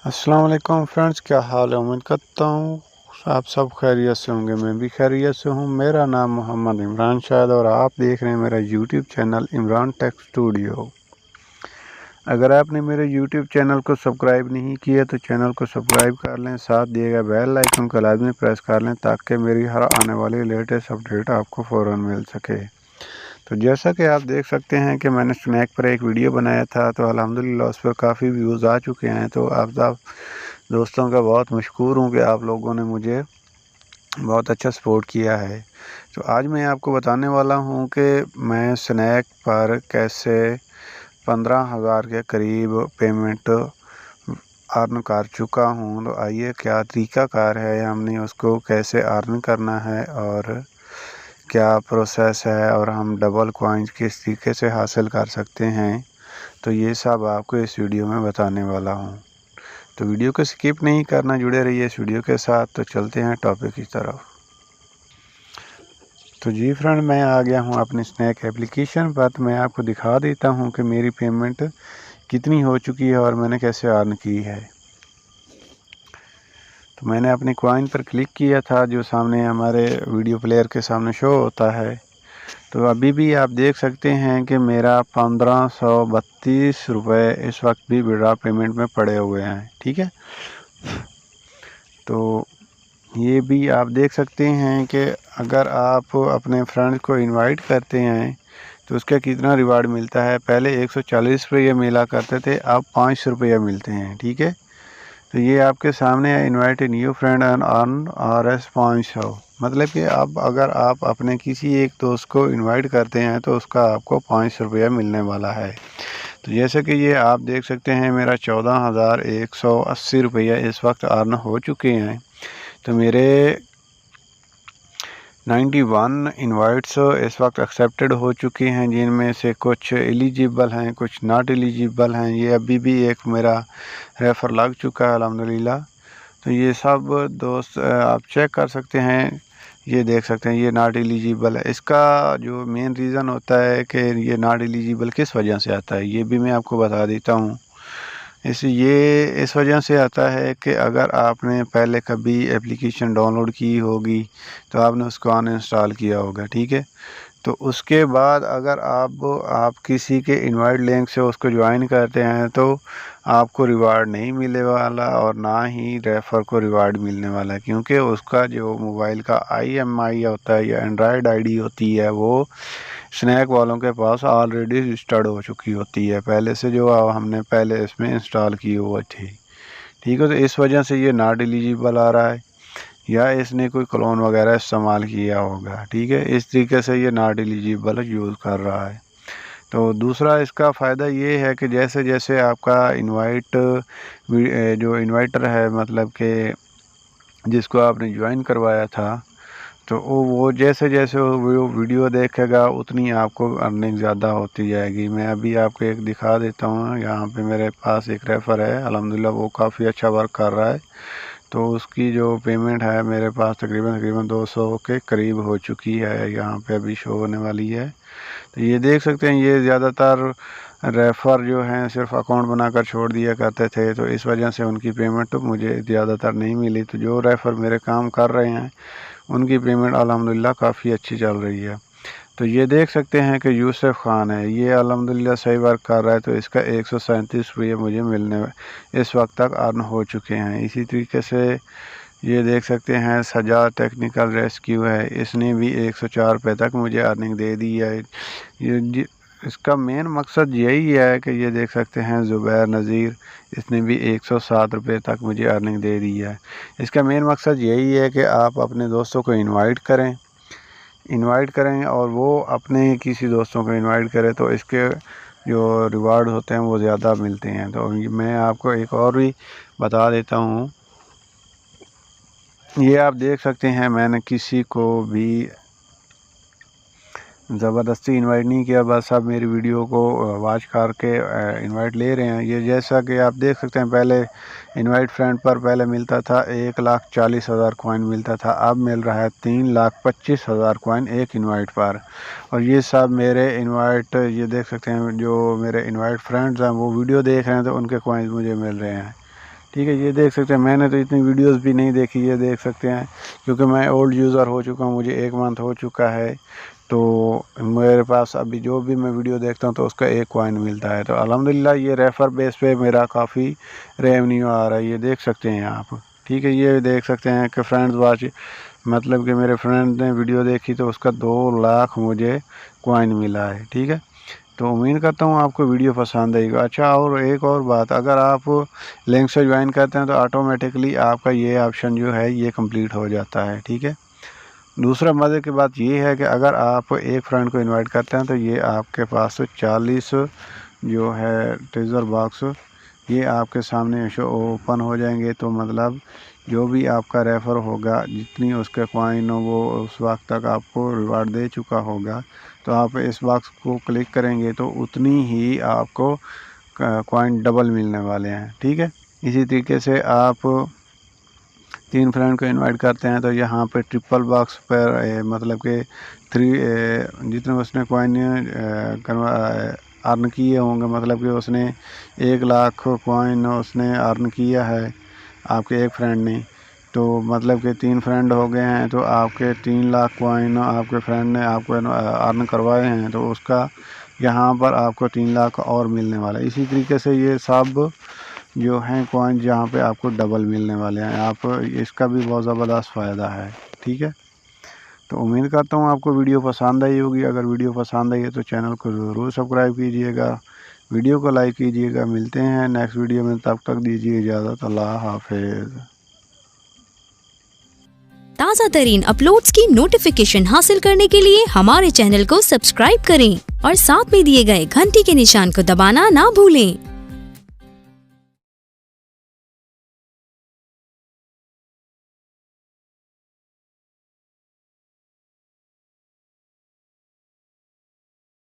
अस्सलाम वालेकुम फ्रेंड्स, क्या हाल है। उम्मीद करता हूँ आप सब खैरियत से होंगे। मैं भी खैरियत से हूँ। मेरा नाम मोहम्मद इमरान शाहिद और आप देख रहे हैं मेरा YouTube channel Imran tech studio. अगर आपने मेरे यूट्यूब चैनल को सब्सक्राइब नहीं किया तो चैनल को सब्सक्राइब कर लें, साथ दिए गए बेल आइकन को लाजमी प्रेस कर लें ताकि मेरी हर आने वाली लेटेस्ट अपडेट आपको फ़ौरन मिल सके। तो जैसा कि आप देख सकते हैं कि मैंने स्नैक पर एक वीडियो बनाया था, तो अल्हम्दुलिल्लाह उस पर काफ़ी व्यूज़ आ चुके हैं। तो आप सब दोस्तों का बहुत मशकूर हूँ कि आप लोगों ने मुझे बहुत अच्छा सपोर्ट किया है। तो आज मैं आपको बताने वाला हूँ कि मैं स्नैक पर कैसे 15,000 के करीब पेमेंट अर्न कर चुका हूँ। तो आइए क्या तरीक़ाकार है, हमने उसको कैसे अर्न करना है और क्या प्रोसेस है और हम डबल कॉइन्स किस तरीके से हासिल कर सकते हैं, तो ये सब आपको इस वीडियो में बताने वाला हूँ। तो वीडियो को स्किप नहीं करना, जुड़े रहिए इस वीडियो के साथ। तो चलते हैं टॉपिक की तरफ। तो जी फ्रेंड, मैं आ गया हूँ अपनी स्नैक एप्लीकेशन पर। तो मैं आपको दिखा देता हूँ कि मेरी पेमेंट कितनी हो चुकी है और मैंने कैसे अर्न की है। तो मैंने अपने कॉइन पर क्लिक किया था, जो सामने हमारे वीडियो प्लेयर के सामने शो होता है। तो अभी भी आप देख सकते हैं कि मेरा 1532 रुपये इस वक्त भी विड्रॉ पेमेंट में पड़े हुए हैं। ठीक है, तो ये भी आप देख सकते हैं कि अगर आप अपने फ्रेंड्स को इनवाइट करते हैं तो उसका कितना रिवार्ड मिलता है। पहले 140 रुपये मिला करते थे, अब 500 रुपये मिलते हैं। ठीक है, तो ये आपके सामने है, invite a new friend and earn RS 500। मतलब कि अब अगर आप अपने किसी एक दोस्त को इनवाइट करते हैं तो उसका आपको 500 रुपया मिलने वाला है। तो जैसे कि ये आप देख सकते हैं, मेरा 14,180 रुपया इस वक्त अर्न हो चुके हैं। तो मेरे 91 इनवाइट्स इस वक्त एक्सेप्टेड हो चुके हैं, जिनमें से कुछ एलिजिबल हैं, कुछ नॉट एलिजिबल हैं। ये अभी भी एक मेरा रेफ़र लग चुका है अल्हम्दुलिल्लाह। तो ये सब दोस्त आप चेक कर सकते हैं, ये देख सकते हैं ये नॉट एलिजिबल है। इसका जो मेन रीज़न होता है कि ये नॉट एलिजिबल किस वजह से आता है, ये भी मैं आपको बता देता हूँ। इस वजह से आता है कि अगर आपने पहले कभी एप्लीकेशन डाउनलोड की होगी तो आपने उसको अनइंस्टॉल किया होगा। ठीक है, तो उसके बाद अगर आप किसी के इनवाइट लिंक से उसको ज्वाइन करते हैं तो आपको रिवार्ड नहीं मिलने वाला और ना ही रेफ़र को रिवार्ड मिलने वाला है, क्योंकि उसका जो मोबाइल का IMI होता है या एंड्रॉयड ID होती है वो स्नैक वालों के पास ऑलरेडी रजिस्टर्ड हो चुकी होती है पहले से, जो हमने पहले इसमें इंस्टॉल की हुई थी। ठीक है, तो इस वजह से ये नॉट एलिजिबल आ रहा है या इसने कोई क्लोन वगैरह इस्तेमाल किया होगा। ठीक है, इस तरीके से ये नॉट एलिजिबल यूज़ कर रहा है। तो दूसरा इसका फ़ायदा ये है कि जैसे जैसे आपका जो इन्वाइटर है, मतलब कि जिसको आपने ज्वाइन करवाया था, तो वो जैसे जैसे वो वीडियो देखेगा उतनी आपको अर्निंग ज़्यादा होती जाएगी। मैं अभी आपको एक दिखा देता हूँ। यहाँ पे मेरे पास एक रेफ़र है, अल्हम्दुलिल्लाह वो काफ़ी अच्छा वर्क कर रहा है। तो उसकी जो पेमेंट है मेरे पास तकरीबन 200 के करीब हो चुकी है, यहाँ पे अभी शो होने वाली है। तो ये देख सकते हैं, ये ज़्यादातर रेफ़र जो हैं सिर्फ अकाउंट बनाकर छोड़ दिया करते थे, तो इस वजह से उनकी पेमेंट तो मुझे ज़्यादातर नहीं मिली। तो जो रेफ़र मेरे काम कर रहे हैं उनकी पेमेंट अल्हम्दुलिल्लाह काफ़ी अच्छी चल रही है। तो ये देख सकते हैं कि यूसुफ़ ख़ान है, ये अल्हम्दुलिल्लाह सही वर्क कर रहा है। तो इसका 137 रुपये मुझे मिलने इस वक्त तक अर्न हो चुके हैं। इसी तरीके से ये देख सकते हैं, सजा टेक्निकल रेस्क्यू है, इसने भी 104 रुपये तक मुझे अर्निंग दे दी है। इसका मेन मकसद यही है कि ये देख सकते हैं ज़ुबैर नज़ीर, इसने भी 107 रुपये तक मुझे अर्निंग दे दी है। इसका मेन मकसद यही है कि आप अपने दोस्तों को इनवाइट करें और वो अपने किसी दोस्तों को इनवाइट करें, तो इसके जो रिवार्ड होते हैं वो ज़्यादा मिलते हैं। तो मैं आपको एक और भी बता देता हूँ। ये आप देख सकते हैं, मैंने किसी को भी ज़बरदस्ती इनवाइट नहीं किया, बस आप मेरी वीडियो को वॉच करके इनवाइट ले रहे हैं। ये जैसा कि आप देख सकते हैं, पहले इनवाइट फ्रेंड पर पहले मिलता था 1,40,000 कॉइन मिलता था, अब मिल रहा है 3,25,000 कॉइन एक इनवाइट पर। और ये सब मेरे इनवाइट, ये देख सकते हैं जो मेरे इनवाइट फ्रेंड्स हैं वो वीडियो देख रहे हैं तो उनके कॉइन्स मुझे मिल रहे हैं। ठीक है, ये देख सकते हैं, मैंने तो इतनी वीडियोस भी नहीं देखी, ये देख सकते हैं, क्योंकि मैं ओल्ड यूज़र हो चुका हूँ, मुझे 1 मंथ हो चुका है, तो मेरे पास अभी जो भी मैं वीडियो देखता हूँ तो उसका 1 कॉइन मिलता है। तो अल्हम्दुलिल्लाह ये रेफ़र बेस पे मेरा काफ़ी रेवेन्यू आ रहा है, ये देख सकते हैं आप। ठीक है, ये देख सकते हैं कि फ्रेंड्स वॉच, मतलब कि मेरे फ्रेंड ने वीडियो देखी तो उसका 2 लाख मुझे कॉइन मिला है। ठीक है, तो उम्मीद करता हूँ आपको वीडियो पसंद आएगा। अच्छा, और एक और बात, अगर आप लिंक से ज्वाइन करते हैं तो ऑटोमेटिकली आपका ये ऑप्शन जो है ये कंप्लीट हो जाता है। ठीक है, दूसरा मज़े की बात ये है कि अगर आप एक फ्रेंड को इनवाइट करते हैं तो ये आपके पास 40 जो है ट्रेजर बॉक्स ये आपके सामने शो ओपन हो जाएंगे। तो मतलब जो भी आपका रेफ़र होगा, जितनी उसके कॉइन वो उस वक्त तक आपको रिवार्ड दे चुका होगा, तो आप इस बॉक्स को क्लिक करेंगे तो उतनी ही आपको कॉइन डबल मिलने वाले हैं। ठीक है, इसी तरीके से आप 3 फ्रेंड को इनवाइट करते हैं तो यहाँ पे ट्रिपल बॉक्स पर मतलब कि 3 जितने उसने कॉइन अर्न किए होंगे, मतलब कि उसने 1 लाख कॉइन उसने अर्न किया है आपके एक फ्रेंड ने, तो मतलब कि 3 फ्रेंड हो गए हैं तो आपके 3 लाख कॉइन आपके फ्रेंड ने आपको अर्न करवाए हैं, तो उसका यहाँ पर आपको 3 लाख और मिलने वाला है। इसी तरीके से ये सब जो हैं कॉइन जहाँ पे आपको डबल मिलने वाले हैं, आप इसका भी बहुत ज़बरदस्त फ़ायदा है। ठीक है, तो उम्मीद करता हूँ आपको वीडियो पसंद आई होगी। अगर वीडियो पसंद आई है तो चैनल को ज़रूर सब्सक्राइब कीजिएगा, वीडियो को लाइक कीजिएगा। मिलते हैं नेक्स्ट वीडियो में, तब तक दीजिए इजाज़त। अल्लाह हाफिज़। ताज़ा तरीन अपलोड्स की नोटिफिकेशन हासिल करने के लिए हमारे चैनल को सब्सक्राइब करें और साथ में दिए गए घंटी के निशान को दबाना ना भूलें।